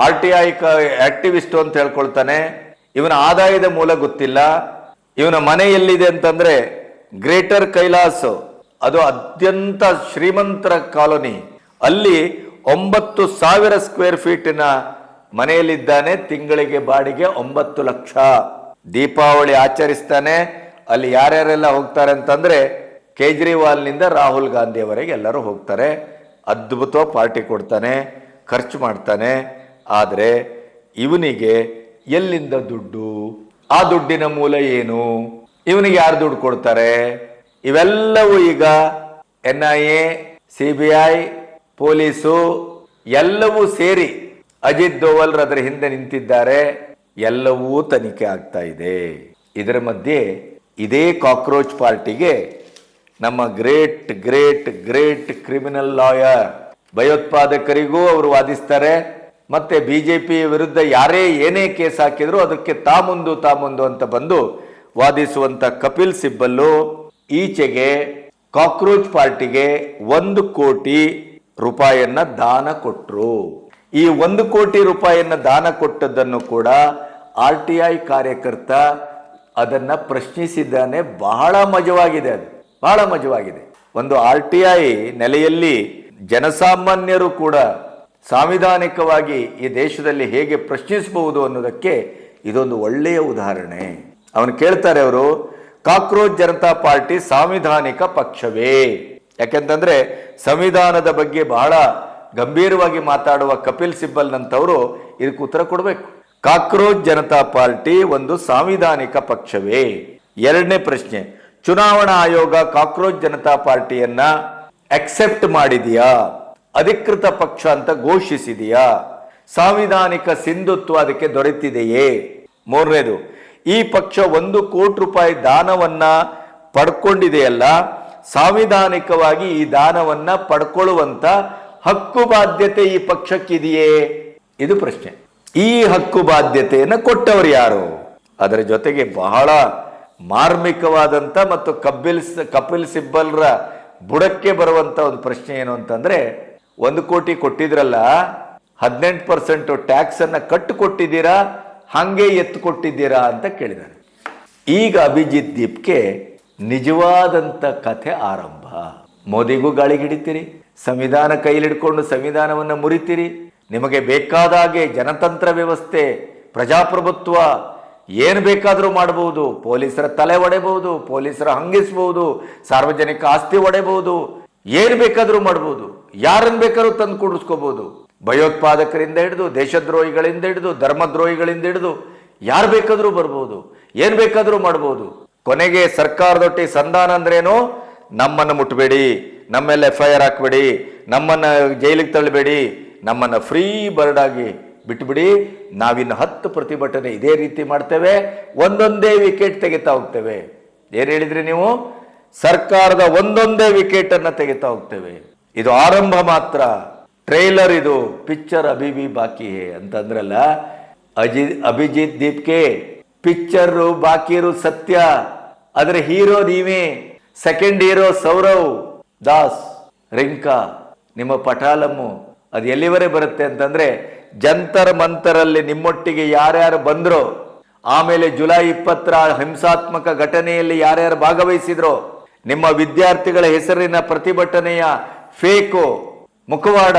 RTI ಆಕ್ಟಿವಿಸ್ಟ್ ಅಂತ ಹೇಳ್ಕೊಳ್ತಾನೆ. ಇವನ ಆದಾಯದ ಮೂಲ ಗೊತ್ತಿಲ್ಲ. ಇವನ ಮನೆ ಎಲ್ಲಿದೆ ಅಂತಂದ್ರೆ ಗ್ರೇಟರ್ ಕೈಲಾಸ್, ಅದು ಅತ್ಯಂತ ಶ್ರೀಮಂತರ ಕಾಲೋನಿ. ಅಲ್ಲಿ 9,000 ಸ್ಕ್ವೇರ್ ಫೀಟಿನ ಮನೆಯಲ್ಲಿದ್ದಾನೆ. ತಿಂಗಳಿಗೆ ಬಾಡಿಗೆ 9 ಲಕ್ಷ. ದೀಪಾವಳಿ ಆಚರಿಸ್ತಾನೆ. ಅಲ್ಲಿ ಯಾರ್ಯಾರೆಲ್ಲ ಹೋಗ್ತಾರೆ ಅಂತಂದ್ರೆ ಕೇಜ್ರಿವಾಲ್ನಿಂದ ರಾಹುಲ್ ಗಾಂಧಿಯವರೆಗೆ ಎಲ್ಲರೂ ಹೋಗ್ತಾರೆ. ಅದ್ಭುತ ಪಾರ್ಟಿ ಕೊಡ್ತಾನೆ, ಖರ್ಚು ಮಾಡ್ತಾನೆ. ಆದರೆ ಇವನಿಗೆ ಎಲ್ಲಿಂದ ದುಡ್ಡು? ಆ ದುಡ್ಡಿನ ಮೂಲ ಏನು? ಇವನಿಗೆ ಯಾರು ದುಡ್ಡು ಕೊಡ್ತಾರೆ? ಇವೆಲ್ಲವೂ ಈಗ NIA, CBI, ಪೊಲೀಸು ಎಲ್ಲವೂ ಸೇರಿ ಅಜಿತ್ ದೋವಲ್ ಅದರ ಹಿಂದೆ ನಿಂತಿದ್ದಾರೆ. ಎಲ್ಲವೂ ತನಿಖೆ ಆಗ್ತಾ ಇದೆ. ಇದರ ಮಧ್ಯೆ ಇದೇ ಕಾಕ್ರೋಚ್ ಪಾರ್ಟಿಗೆ ನಮ್ಮ great great great criminal lawyer, ಭಯೋತ್ಪಾದಕರಿಗೂ ಅವರು ವಾದಿಸ್ತಾರೆ. ಮತ್ತೆ ಬಿಜೆಪಿ ವಿರುದ್ಧ ಯಾರೇ ಏನೇ ಕೇಸ್ ಹಾಕಿದ್ರು ಅದಕ್ಕೆ ತಾ ಮುಂದು ಅಂತ ಬಂದು ವಾದಿಸುವಂತ ಕಪಿಲ್ ಸಿಬ್ಬಲ್ಲು ಈಚೆಗೆ ಕಾಕ್ರೋಚ್ ಪಾರ್ಟಿಗೆ 1 ಕೋಟಿ ರೂಪಾಯಿಯನ್ನ ದಾನ ಕೊಟ್ರು. ಈ 1 ಕೋಟಿ ರೂಪಾಯಿಯನ್ನ ದಾನ ಕೊಟ್ಟದ್ದನ್ನು ಕೂಡ RTI ಕಾರ್ಯಕರ್ತ ಅದನ್ನ ಪ್ರಶ್ನಿಸಿದ್ದಾನೆ. ಬಹಳ ಮಜವಾಗಿದೆ, ಅದು ಬಹಳ ಮಜವಾಗಿದೆ. ಒಂದು RTI ನೆಲೆಯಲ್ಲಿ ಜನಸಾಮಾನ್ಯರು ಕೂಡ ಸಾಂವಿಧಾನಿಕವಾಗಿ ಈ ದೇಶದಲ್ಲಿ ಹೇಗೆ ಪ್ರಶ್ನಿಸಬಹುದು ಅನ್ನೋದಕ್ಕೆ ಇದೊಂದು ಒಳ್ಳೆಯ ಉದಾಹರಣೆ. ಅವನು ಕೇಳ್ತಾರೆ, ಅವರು ಕಾಕ್ರೋಚ್ ಜನತಾ ಪಾರ್ಟಿ ಸಾಂವಿಧಾನಿಕ ಪಕ್ಷವೇ? ಯಾಕೆಂತಂದ್ರೆ ಸಂವಿಧಾನದ ಬಗ್ಗೆ ಬಹಳ ಗಂಭೀರವಾಗಿ ಮಾತಾಡುವ ಕಪಿಲ್ ಸಿಬ್ಬಲ್ ನಂತವರು ಇದಕ್ಕೆ ಉತ್ತರ ಕೊಡಬೇಕು. ಕಾಕ್ರೋಚ್ ಜನತಾ ಪಾರ್ಟಿ ಒಂದು ಸಾಂವಿಧಾನಿಕ ಪಕ್ಷವೇ? ಎರಡನೇ ಪ್ರಶ್ನೆ, ಚುನಾವಣಾ ಆಯೋಗ ಕಾಕ್ರೋಚ್ ಜನತಾ ಪಾರ್ಟಿಯನ್ನ ಅಕ್ಸೆಪ್ಟ್ ಮಾಡಿದೆಯಾ? ಅಧಿಕೃತ ಪಕ್ಷ ಅಂತ ಘೋಷಿಸಿದೆಯಾ? ಸಾಂವಿಧಾನಿಕ ಸಿಂಧುತ್ವ ಅದಕ್ಕೆ ದೊರೆತಿದೆಯೇ? ಮೂರನೇದು, ಈ ಪಕ್ಷ 1 ಕೋಟಿ ರೂಪಾಯಿ ದಾನವನ್ನ ಪಡ್ಕೊಂಡಿದೆಯಲ್ಲ, ಸಾಂವಿಧಾನಿಕವಾಗಿ ಈ ದಾನವನ್ನ ಪಡ್ಕೊಳ್ಳುವಂತ ಹಕ್ಕು ಬಾಧ್ಯತೆ ಈ ಪಕ್ಷಕ್ಕಿದೆಯೇ? ಇದು ಪ್ರಶ್ನೆ. ಈ ಹಕ್ಕು ಬಾಧ್ಯತೆಯನ್ನು ಕೊಟ್ಟವರು ಯಾರು? ಅದರ ಜೊತೆಗೆ ಬಹಳ ಮಾರ್ಮಿಕವಾದಂಥ ಮತ್ತು ಕಪಿಲ್ ಸಿಬ್ಬಲ್ರ ಬುಡಕ್ಕೆ ಬರುವಂತ ಒಂದು ಪ್ರಶ್ನೆ ಏನು ಅಂತಂದ್ರೆ, 1 ಕೋಟಿ ಕೊಟ್ಟಿದ್ರಲ್ಲ, 18% ಟ್ಯಾಕ್ಸ್ ಅನ್ನ ಕಟ್ಟು ಕೊಟ್ಟಿದ್ದೀರಾ, ಹಂಗೆ ಎತ್ತು ಕೊಟ್ಟಿದ್ದೀರಾ ಅಂತ ಕೇಳಿದ್ದಾರೆ. ಈಗ ಅಭಿಜಿತ್ ದೀಪ್ಗೆ ನಿಜವಾದಂತ ಕಥೆ ಆರಂಭ. ಮೋದಿಗೂ ಗಾಳಿಗಿಡಿತೀರಿ, ಸಂವಿಧಾನ ಕೈಲಿಡ್ಕೊಂಡು ಸಂವಿಧಾನವನ್ನು ಮುರಿತೀರಿ, ನಿಮಗೆ ಬೇಕಾದಾಗೆ ಜನತಂತ್ರ ವ್ಯವಸ್ಥೆ, ಪ್ರಜಾಪ್ರಭುತ್ವ ಏನು ಬೇಕಾದರೂ ಮಾಡಬಹುದು, ಪೊಲೀಸರ ತಲೆ ಒಡೆಬಹುದು, ಪೊಲೀಸರ ಹಂಗಿಸಬಹುದು, ಸಾರ್ವಜನಿಕ ಆಸ್ತಿ ಒಡೆಬಹುದು, ಏನು ಬೇಕಾದರೂ ಮಾಡಬಹುದು, ಯಾರನ್ನು ಬೇಕಾದ್ರೂ ತಂದು ಕೂಡಿಸ್ಕೋಬಹುದು. ಭಯೋತ್ಪಾದಕರಿಂದ ಹಿಡಿದು, ದೇಶದ್ರೋಹಿಗಳಿಂದ ಹಿಡಿದು, ಧರ್ಮದ್ರೋಹಿಗಳಿಂದ ಹಿಡಿದು ಯಾರು ಬೇಕಾದರೂ ಬರ್ಬೋದು, ಏನು ಬೇಕಾದರೂ ಮಾಡಬಹುದು. ಕೊನೆಗೆ ಸರ್ಕಾರದೊಟ್ಟಿ ಸಂಧಾನ ಅಂದ್ರೇನು? ನಮ್ಮನ್ನು ಮುಟ್ಟಬೇಡಿ, ನಮ್ಮೆಲ್ಲ FIR ಹಾಕಬೇಡಿ, ನಮ್ಮನ್ನು ಜೈಲಿಗೆ ತಳ್ಳಬೇಡಿ, ನಮ್ಮನ್ನು ಫ್ರೀ ಬರ್ಡ್ ಆಗಿ ಬಿಟ್ಬಿಡಿ, ನಾವಿನ್ನು 10 ಪ್ರತಿಭಟನೆ ಇದೇ ರೀತಿ ಮಾಡ್ತೇವೆ, ಒಂದೊಂದೇ ವಿಕೆಟ್ ತೆಗಿತಾ ಹೋಗ್ತೇವೆ. ಏನು ಹೇಳಿದ್ರಿ ನೀವು? ಸರ್ಕಾರದ ಒಂದೊಂದೇ ವಿಕೆಟ್ ಅನ್ನ ತೆಗಿತಾ ಹೋಗ್ತೇವೆ. ಇದು ಆರಂಭ ಮಾತ್ರ, ಟ್ರೈಲರ್ ಇದು, ಪಿಕ್ಚರ್ ಅಭಿವಿ ಬಾಕಿ ಹೇ ಅಂತಂದ್ರಲ್ಲ. ಅಭಿಜಿತ್ ದೀಪ್ಗೆ ಪಿಕ್ಚರ್ ಬಾಕಿ ಇರೋ ಸತ್ಯ, ಅದರ ಹೀರೋ ನೀವೇ. ಸೆಕೆಂಡ್ ಹೀರೋ ಸೌರವ್ ದಾಸ್, ರಿಂಕಾ, ನಿಮ್ಮ ಪಟಾಲಮ್ಮು. ಅದು ಎಲ್ಲಿವರೆ ಬರುತ್ತೆ ಅಂತಂದ್ರೆ, ಜಂತರ್ ಮಂತರಲ್ಲಿ ನಿಮ್ಮೊಟ್ಟಿಗೆ ಯಾರ್ಯಾರು ಬಂದ್ರೋ, ಆಮೇಲೆ ಜುಲೈ 20ರ ಹಿಂಸಾತ್ಮಕ ಘಟನೆಯಲ್ಲಿ ಯಾರ್ಯಾರು ಭಾಗವಹಿಸಿದ್ರೋ, ನಿಮ್ಮ ವಿದ್ಯಾರ್ಥಿಗಳ ಹೆಸರಿನ ಪ್ರತಿಭಟನೆಯ ಫೇಕು ಮುಖವಾಡ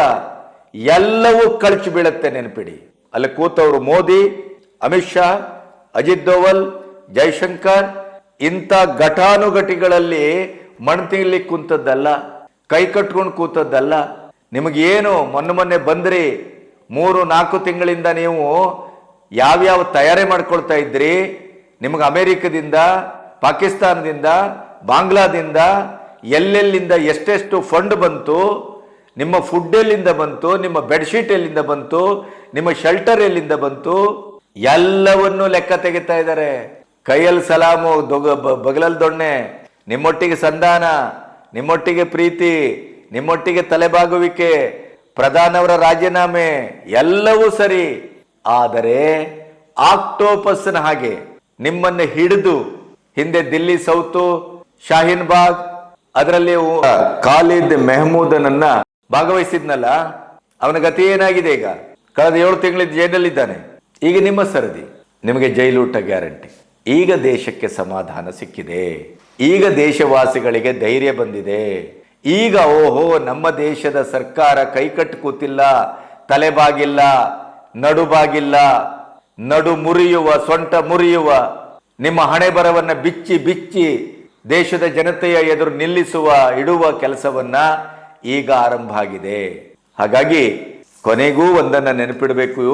ಎಲ್ಲವೂ ಕಳಚಿ ಬೀಳುತ್ತೆ, ನೆನಪಿಡಿ. ಅಲ್ಲಿ ಕೂತವರು ಮೋದಿ, ಅಮಿತ್ ಶಾ, ಅಜಿತ್ ದೋವಲ್, ಜೈಶಂಕರ್, ಇಂಥ ಘಟಾನುಘಟಿಗಳಲ್ಲಿ ಮಣ್ತಿಲಿ ಕೂತದ್ದಲ್ಲ, ಕೈ ಕಟ್ಕೊಂಡು ಕೂತದ್ದಲ್ಲ. ನಿಮಗೇನು ಮೊನ್ನೆ ಬಂದ್ರಿ, 3-4 ತಿಂಗಳಿಂದ ನೀವು ಯಾವ್ಯಾವ ತಯಾರಿ ಮಾಡ್ಕೊಳ್ತಾ ಇದ್ರಿ. ನಿಮಗೆ ಅಮೆರಿಕದಿಂದ, ಪಾಕಿಸ್ತಾನದಿಂದ, ಬಾಂಗ್ಲಾದಿಂದ, ಎಲ್ಲೆಲ್ಲಿಂದ ಎಷ್ಟೆಷ್ಟು ಫಂಡ್ ಬಂತು, ನಿಮ್ಮ ಫುಡ್ ಎಲ್ಲಿಂದ ಬಂತು, ನಿಮ್ಮ ಬೆಡ್ಶೀಟ್ ಎಲ್ಲಿಂದ ಬಂತು, ನಿಮ್ಮ ಶೆಲ್ಟರ್ ಎಲ್ಲಿಂದ ಬಂತು, ಎಲ್ಲವನ್ನೂ ಲೆಕ್ಕ ತೆಗಿತಾ ಇದ್ದಾರೆ. ಕೈಯಲ್ಲಿ ಸಲಾಮು, ಬಗಲಲ್ಲಿ ದೊಣ್ಣೆ, ನಿಮ್ಮೊಟ್ಟಿಗೆ ಸಂಧಾನ, ನಿಮ್ಮೊಟ್ಟಿಗೆ ಪ್ರೀತಿ, ನಿಮ್ಮೊಟ್ಟಿಗೆ ತಲೆಬಾಗುವಿಕೆ, ಪ್ರಧಾನವರ ರಾಜೀನಾಮೆ ಎಲ್ಲವೂ ಸರಿ. ಆದರೆ ಆಕ್ಟೋಪಸ್ನ ಹಾಗೆ ನಿಮ್ಮನ್ನು ಹಿಡಿದು, ಹಿಂದೆ ದಿಲ್ಲಿ ಸೌತು, ಶಾಹೀನ್ ಬಾಗ್, ಅದರಲ್ಲಿ ಖಾಲಿದ್ ಮೆಹಮೂದನನ್ನ ಭಾಗವಹಿಸಿದ್ನಲ್ಲ, ಅವನ ಗತಿ ಏನಾಗಿದೆ? ಈಗ ಕಳೆದ 7 ತಿಂಗಳಿಂದ ಜೈಲಲ್ಲಿದ್ದಾನೆ. ಈಗ ನಿಮ್ಮ ಸರದಿ, ನಿಮಗೆ ಜೈಲೂಟ ಗ್ಯಾರಂಟಿ. ಈಗ ದೇಶಕ್ಕೆ ಸಮಾಧಾನ ಸಿಕ್ಕಿದೆ, ಈಗ ದೇಶವಾಸಿಗಳಿಗೆ ಧೈರ್ಯ ಬಂದಿದೆ. ಈಗ ಓಹೋ, ನಮ್ಮ ದೇಶದ ಸರ್ಕಾರ ಕೈಕಟ್ಟು ಕೂತಿಲ್ಲ, ತಲೆಬಾಗಿಲ್ಲ, ನಡುಬಾಗಿಲ್ಲ, ನಡು ಮುರಿಯುವ, ಸೊಂಟ ಮುರಿಯುವ, ನಿಮ್ಮ ಹಣೆ ಬರವನ್ನ ಬಿಚ್ಚಿ ಬಿಚ್ಚಿ ದೇಶದ ಜನತೆಯ ಎದುರು ನಿಲ್ಲಿಸುವ, ಇಡುವ ಕೆಲಸವನ್ನ ಈಗ ಆರಂಭ ಆಗಿದೆ. ಹಾಗಾಗಿ ಕೊನೆಗೂ ಒಂದನ್ನ ನೆನಪಿಡಬೇಕು,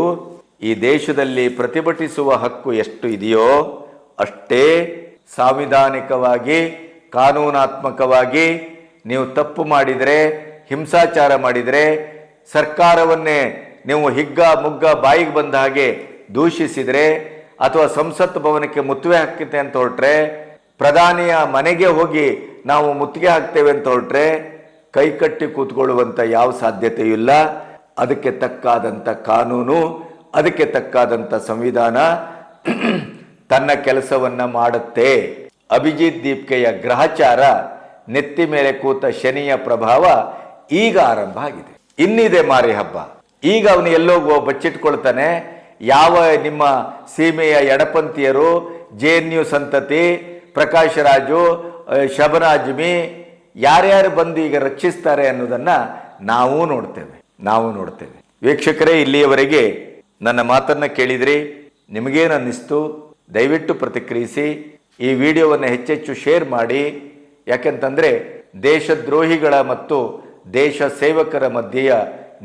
ಈ ದೇಶದಲ್ಲಿ ಪ್ರತಿಭಟಿಸುವ ಹಕ್ಕು ಎಷ್ಟು ಇದೆಯೋ ಅಷ್ಟೇ ಸಾಂವಿಧಾನಿಕವಾಗಿ, ಕಾನೂನಾತ್ಮಕವಾಗಿ ನೀವು ತಪ್ಪು ಮಾಡಿದರೆ, ಹಿಂಸಾಚಾರ ಮಾಡಿದರೆ, ಸರ್ಕಾರವನ್ನೇ ನೀವು ಹಿಗ್ಗ ಮುಗ್ಗ ಬಾಯಿಗೆ ಬಂದ ಹಾಗೆ ದೂಷಿಸಿದರೆ, ಅಥವಾ ಸಂಸತ್ ಭವನಕ್ಕೆ ಮುತ್ತಿಗೆ ಹಾಕ್ತೇವೆ ಅಂತ ಹೊರಟ್ರೆ, ಪ್ರಧಾನಿಯ ಮನೆಗೆ ಹೋಗಿ ನಾವು ಮುತ್ತಿಗೆ ಹಾಕ್ತೇವೆ ಅಂತ ಹೊರಟ್ರೆ, ಕೈಕಟ್ಟಿ ಕೂತ್ಕೊಳ್ಳುವಂಥ ಯಾವ ಸಾಧ್ಯತೆಯೂ ಇಲ್ಲ. ಅದಕ್ಕೆ ತಕ್ಕಾದಂಥ ಕಾನೂನು, ಅದಕ್ಕೆ ತಕ್ಕಾದಂಥ ಸಂವಿಧಾನ ತನ್ನ ಕೆಲಸವನ್ನ ಮಾಡುತ್ತೆ. ಅಭಿಜಿತ್ ದೀಪ್ಕೆಯ ಗ್ರಹಚಾರ, ನೆತ್ತಿ ಮೇಲೆ ಕೂತ ಶನಿಯ ಪ್ರಭಾವ ಈಗ ಆರಂಭ ಆಗಿದೆ. ಇನ್ನಿದೆ ಮಾರಿ ಹಬ್ಬ. ಈಗ ಅವನು ಎಲ್ಲೋ ಬಚ್ಚಿಟ್ಕೊಳ್ತಾನೆ. ಯಾವ ನಿಮ್ಮ ಸೀಮೆಯ ಎಡಪಂಥೀಯರು, JNU ಸಂತತಿ, ಪ್ರಕಾಶ್ ರಾಜು, ಶಬನಾಜ್ಮಿ ಯಾರ್ಯಾರು ಬಂದು ಈಗ ರಕ್ಷಿಸ್ತಾರೆ ಅನ್ನೋದನ್ನ ನಾವು ನೋಡ್ತೇವೆ. ವೀಕ್ಷಕರೇ, ಇಲ್ಲಿಯವರೆಗೆ ನನ್ನ ಮಾತನ್ನ ಕೇಳಿದ್ರಿ, ನಿಮಗೇನು ಅನ್ನಿಸ್ತು? ದಯವಿಟ್ಟು ಪ್ರತಿಕ್ರಿಯಿಸಿ. ಈ ವಿಡಿಯೋವನ್ನು ಹೆಚ್ಚೆಚ್ಚು ಶೇರ್ ಮಾಡಿ. ಯಾಕೆಂತಂದ್ರೆ ದೇಶದ್ರೋಹಿಗಳ ಮತ್ತು ದೇಶ ಸೇವಕರ ಮಧ್ಯೆಯ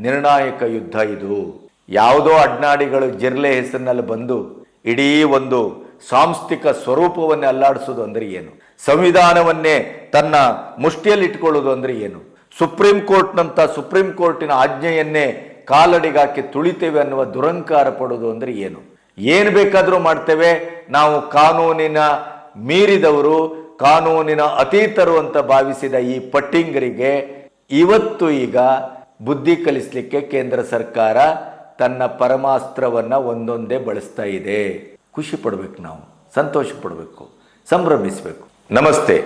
ನಿರ್ಣಾಯಕ ಯುದ್ಧ ಇದು. ಯಾವುದೋ ಅಡ್ನಾಡಿಗಳು ಜಿರ್ಲೆ ಹೆಸರಿನಲ್ಲಿ ಬಂದು ಇಡೀ ಒಂದು ಸಾಂಸ್ಥಿಕ ಸ್ವರೂಪವನ್ನೇ ಅಲ್ಲಾಡಿಸೋದು ಅಂದ್ರೆ ಏನು? ಸಂವಿಧಾನವನ್ನೇ ತನ್ನ ಮುಷ್ಟಿಯಲ್ಲಿ ಇಟ್ಕೊಳ್ಳೋದು ಅಂದ್ರೆ ಏನು? ಸುಪ್ರೀಂ ಕೋರ್ಟ್ನಂತ ಸುಪ್ರೀಂ ಕೋರ್ಟಿನ ಆಜ್ಞೆಯನ್ನೇ ಕಾಲಡಿಗಾಕಿ ತುಳಿತೇವೆ ಅನ್ನುವ ದುರಂಕಾರ ಪಡೋದು ಅಂದರೆ ಏನು ಬೇಕಾದರೂ ಮಾಡ್ತೇವೆ, ನಾವು ಕಾನೂನಿನ ಮೀರಿದವರು, ಕಾನೂನಿನ ಅತೀತರು ಅಂತ ಭಾವಿಸಿದ ಈ ಪಟ್ಟಿಂಗರಿಗೆ ಇವತ್ತು ಈಗ ಬುದ್ಧಿ ಕಲಿಸಲಿಕ್ಕೆ ಕೇಂದ್ರ ಸರ್ಕಾರ ತನ್ನ ಪರಮಾಸ್ತ್ರವನ್ನು ಒಂದೊಂದೇ ಬಳಸ್ತಾ ಇದೆ. ಖುಷಿ ಪಡಬೇಕು, ನಾವು ಸಂತೋಷ ಪಡಬೇಕು, ಸಂಭ್ರಮಿಸಬೇಕು. ನಮಸ್ತೆ.